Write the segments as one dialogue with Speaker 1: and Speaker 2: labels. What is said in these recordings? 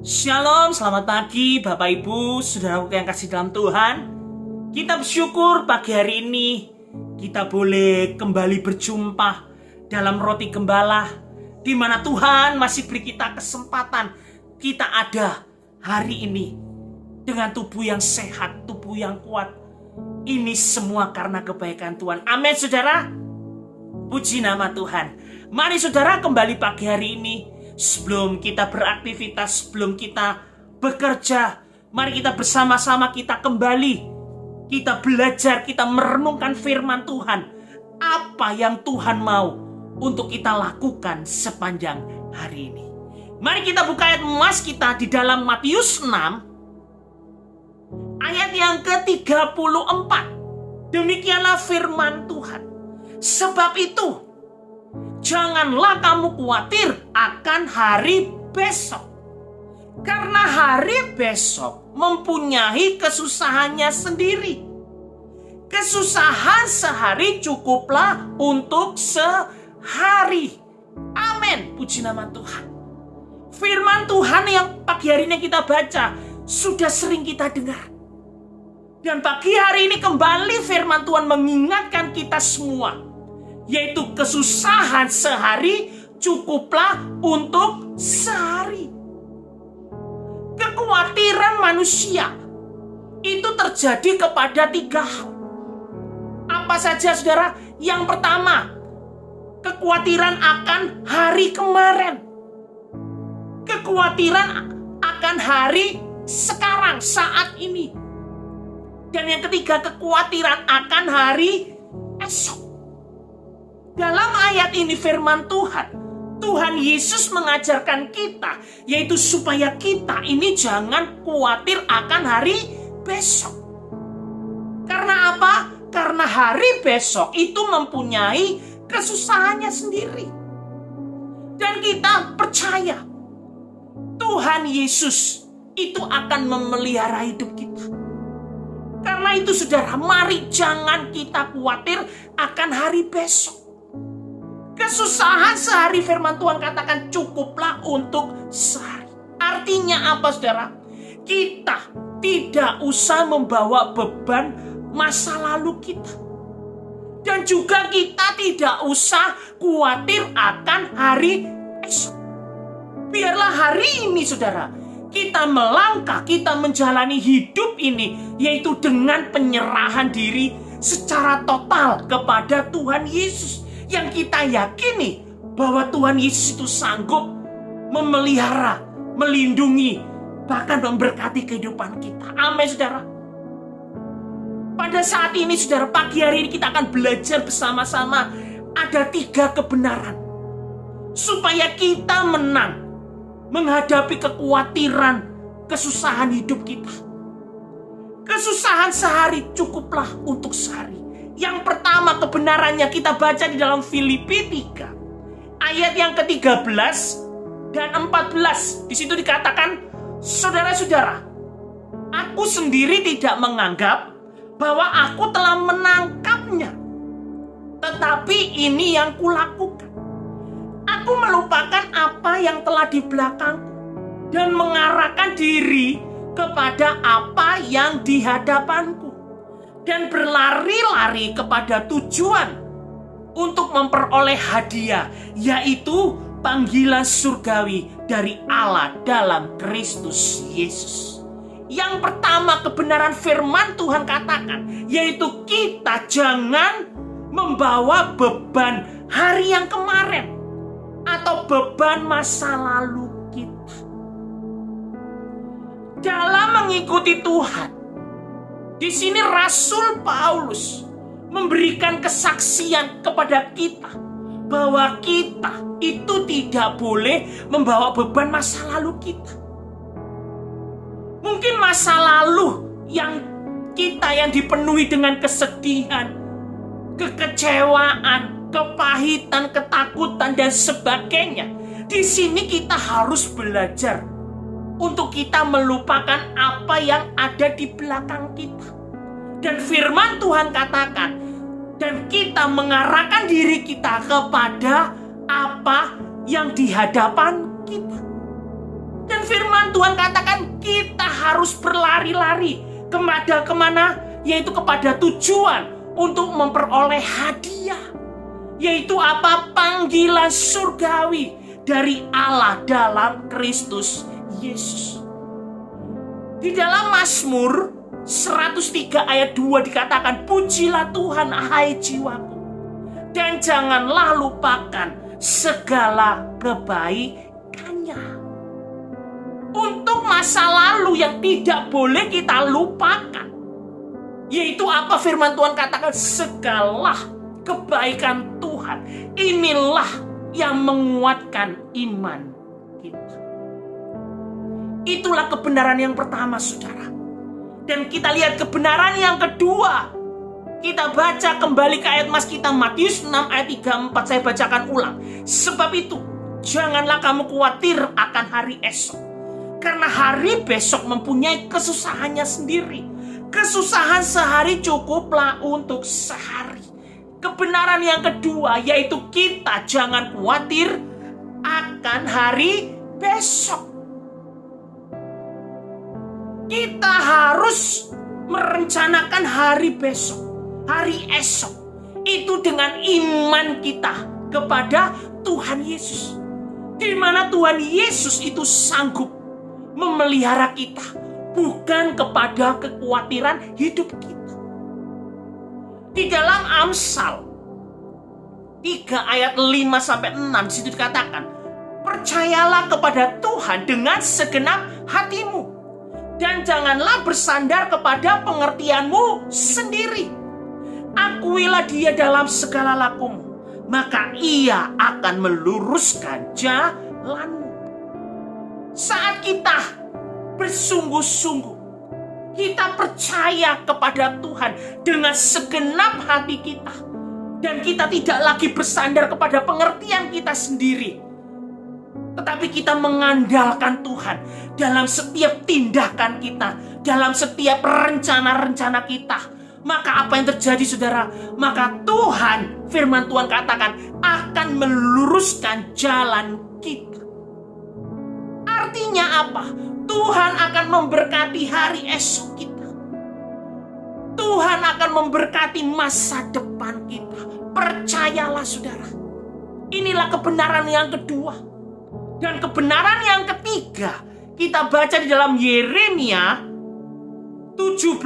Speaker 1: Shalom, selamat pagi Bapak Ibu, saudaraku yang kasih dalam Tuhan. Kita bersyukur pagi hari ini kita boleh kembali berjumpa dalam Roti Gembala, di mana Tuhan masih beri kita kesempatan kita ada hari ini dengan tubuh yang sehat, tubuh yang kuat. Ini semua karena kebaikan Tuhan. Amin saudara. Puji nama Tuhan. Mari saudara kembali pagi hari ini. Sebelum kita beraktivitas, sebelum kita bekerja, mari kita bersama-sama kita kembali. Kita belajar, kita merenungkan firman Tuhan. Apa yang Tuhan mau untuk kita lakukan sepanjang hari ini. Mari kita buka ayat emas kita di dalam Matius 6. Ayat yang ke-34. Demikianlah firman Tuhan. Sebab itu, janganlah kamu khawatir akan hari besok. Karena hari besok mempunyai kesusahannya sendiri. Kesusahan sehari cukuplah untuk sehari. Amin. Puji nama Tuhan. Firman Tuhan yang pagi hari ini kita baca sudah sering kita dengar. Dan pagi hari ini kembali firman Tuhan mengingatkan kita semua. Yaitu kesusahan sehari cukuplah untuk sehari. Kekhawatiran manusia itu terjadi kepada 3 hal. Apa saja saudara? Yang pertama, kekhawatiran akan hari kemarin. Kekhawatiran akan hari sekarang, saat ini. Dan yang ketiga, kekhawatiran akan hari esok. Dalam ayat ini firman Tuhan Yesus mengajarkan kita, yaitu supaya kita ini jangan khawatir akan hari besok. Karena apa? Karena hari besok itu mempunyai kesusahannya sendiri. Dan kita percaya Tuhan Yesus itu akan memelihara hidup kita. Karena itu saudara, mari jangan kita khawatir akan hari besok. Kesusahan sehari firman Tuhan katakan cukuplah untuk sehari. Artinya apa saudara? Kita tidak usah membawa beban masa lalu kita. Dan juga kita tidak usah khawatir akan hari esok. Biarlah hari ini saudara, kita melangkah, kita menjalani hidup ini, yaitu dengan penyerahan diri secara total kepada Tuhan Yesus. Yang kita yakini bahwa Tuhan Yesus itu sanggup memelihara, melindungi, bahkan memberkati kehidupan kita. Amin saudara. Pada saat ini saudara, pagi hari ini kita akan belajar bersama-sama. Ada 3 kebenaran supaya kita menang menghadapi kekhawatiran, kesusahan hidup kita. Kesusahan sehari cukuplah untuk sehari. Yang pertama kebenarannya kita baca di dalam Filipi 3 ayat yang ke-13 dan 14. Di situ dikatakan, saudara-saudara, aku sendiri tidak menganggap bahwa aku telah menangkapnya. Tetapi ini yang kulakukan. Aku melupakan apa yang telah di belakangku dan mengarahkan diri kepada apa yang di hadapanku. Dan berlari-lari kepada tujuan untuk memperoleh hadiah, yaitu panggilan surgawi dari Allah dalam Kristus Yesus. Yang pertama kebenaran firman Tuhan katakan, yaitu kita jangan membawa beban hari yang kemarin atau beban masa lalu kita. Dalam mengikuti Tuhan, di sini Rasul Paulus memberikan kesaksian kepada kita bahwa kita itu tidak boleh membawa beban masa lalu kita. Mungkin masa lalu yang kita yang dipenuhi dengan kesedihan, kekecewaan, kepahitan, ketakutan dan sebagainya. Di sini kita harus belajar untuk kita melupakan apa yang ada di belakang kita. Dan firman Tuhan katakan, dan kita mengarahkan diri kita kepada apa yang di hadapan kita. Dan firman Tuhan katakan kita harus berlari-lari kemana? Yaitu kepada tujuan untuk memperoleh hadiah. Yaitu apa? Panggilan surgawi dari Allah dalam Kristus Yesus. Di dalam Mazmur 103 ayat 2 dikatakan, pujilah Tuhan hai jiwaku, dan janganlah lupakan segala kebaikannya. Untuk masa lalu yang tidak boleh kita lupakan, yaitu apa firman Tuhan katakan, segala kebaikan Tuhan. Inilah yang menguatkan iman kita. Itulah kebenaran yang pertama, saudara. Dan kita lihat kebenaran yang kedua. Kita baca kembali ke ayat mas kita, Matius 6 ayat 3-4. Saya bacakan ulang. Sebab itu, janganlah kamu khawatir akan hari esok, karena hari besok mempunyai kesusahannya sendiri. Kesusahan sehari cukuplah untuk sehari. Kebenaran yang kedua, yaitu kita jangan khawatir akan hari besok. Kita harus merencanakan hari besok, hari esok. Itu dengan iman kita kepada Tuhan Yesus. Di mana Tuhan Yesus itu sanggup memelihara kita, bukan kepada kekhawatiran hidup kita. Di dalam Amsal 3 ayat 5-6 di situ dikatakan, percayalah kepada Tuhan dengan segenap hatimu, dan janganlah bersandar kepada pengertianmu sendiri. Akuilah Dia dalam segala lakumu, maka Ia akan meluruskan jalanmu. Saat kita bersungguh-sungguh, kita percaya kepada Tuhan dengan segenap hati kita, dan kita tidak lagi bersandar kepada pengertian kita sendiri, tetapi kita mengandalkan Tuhan dalam setiap tindakan kita, dalam setiap rencana-rencana kita. Maka apa yang terjadi, saudara? Maka Tuhan, firman Tuhan katakan, akan meluruskan jalan kita. Artinya apa? Tuhan akan memberkati hari esok kita. Tuhan akan memberkati masa depan kita. Percayalah, saudara. Inilah kebenaran yang kedua. Dan kebenaran yang ketiga, kita baca di dalam Yeremia 17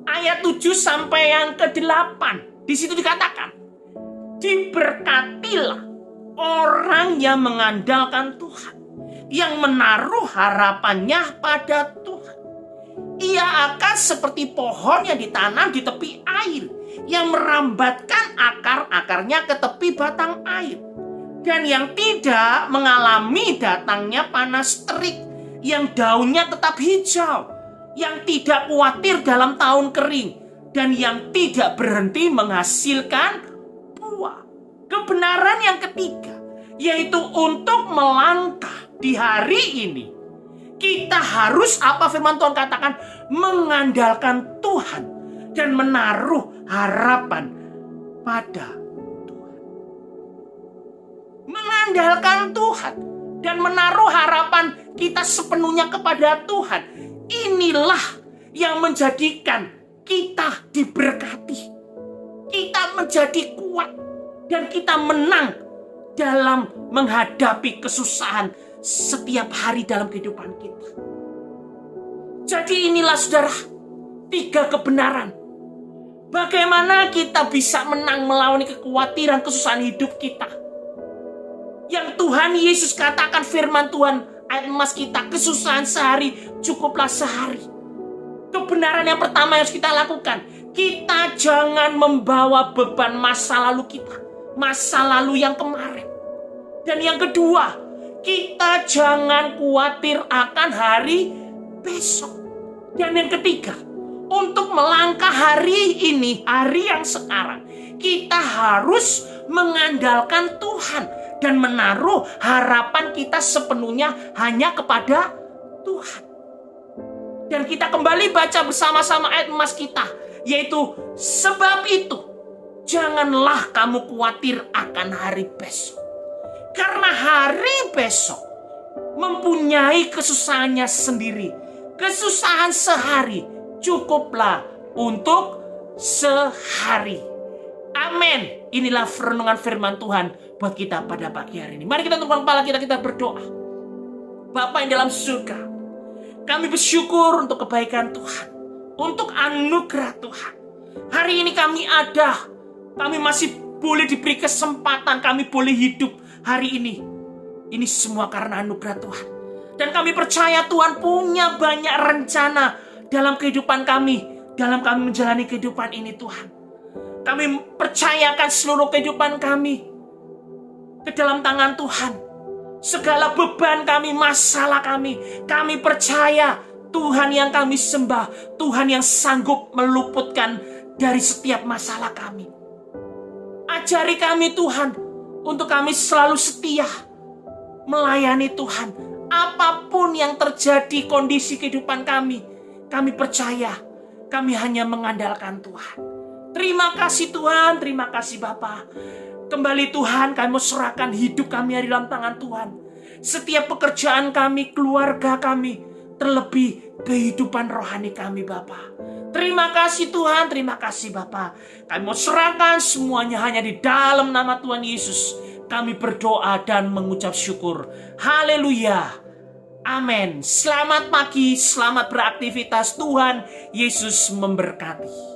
Speaker 1: ayat 7 sampai yang ke-8. Di situ dikatakan, diberkatilah orang yang mengandalkan Tuhan, yang menaruh harapannya pada Tuhan. Ia akan seperti pohon yang ditanam di tepi air, yang merambatkan akar-akarnya ke tepi batang air, dan yang tidak mengalami datangnya panas terik, yang daunnya tetap hijau, yang tidak khawatir dalam tahun kering, dan yang tidak berhenti menghasilkan buah. Kebenaran yang ketiga, yaitu untuk melangkah di hari ini, kita harus, apa firman Tuhan katakan, mengandalkan Tuhan dan menaruh harapan pada mengandalkan Tuhan dan menaruh harapan kita sepenuhnya kepada Tuhan. Inilah yang menjadikan kita diberkati, kita menjadi kuat, dan kita menang dalam menghadapi kesusahan setiap hari dalam kehidupan kita. Jadi inilah, saudara, 3 kebenaran. Bagaimana kita bisa menang melawan kekhawatiran kesusahan hidup kita. Yang Tuhan Yesus katakan, firman Tuhan ayat emas kita, kesusahan sehari cukuplah sehari. Kebenaran yang pertama yang harus kita lakukan, kita jangan membawa beban masa lalu kita, masa lalu yang kemarin. Dan yang kedua, kita jangan khawatir akan hari besok. Dan yang ketiga, untuk melangkah hari ini, hari yang sekarang, kita harus mengandalkan Tuhan dan menaruh harapan kita sepenuhnya hanya kepada Tuhan. Dan kita kembali baca bersama-sama ayat emas kita, yaitu sebab itu janganlah kamu khawatir akan hari besok, karena hari besok mempunyai kesusahannya sendiri. Kesusahan sehari cukuplah untuk sehari. Amin. Inilah renungan firman Tuhan buat kita pada pagi hari ini. Mari kita tundukkan kepala kita berdoa. Bapa yang dalam surga, kami bersyukur untuk kebaikan Tuhan, untuk anugerah Tuhan. Hari ini kami ada, kami masih boleh diberi kesempatan, kami boleh hidup hari ini. Ini semua karena anugerah Tuhan. Dan kami percaya Tuhan punya banyak rencana dalam kehidupan kami, dalam kami menjalani kehidupan ini Tuhan. Kami percayakan seluruh kehidupan kami ke dalam tangan Tuhan. Segala beban kami, masalah kami percaya Tuhan yang kami sembah, Tuhan yang sanggup meluputkan dari setiap masalah kami. Ajari kami Tuhan, untuk kami selalu setia melayani Tuhan. Apapun yang terjadi kondisi kehidupan kami percaya kami hanya mengandalkan Tuhan. Terima kasih Tuhan, terima kasih Bapa. Kembali Tuhan, kami mau serahkan hidup kami di dalam tangan Tuhan. Setiap pekerjaan kami, keluarga kami, terlebih kehidupan rohani kami Bapa. Terima kasih Tuhan, terima kasih Bapa. Kami mau serahkan semuanya hanya di dalam nama Tuhan Yesus. Kami berdoa dan mengucap syukur. Haleluya. Amin. Selamat pagi, selamat beraktivitas. Tuhan Yesus memberkati.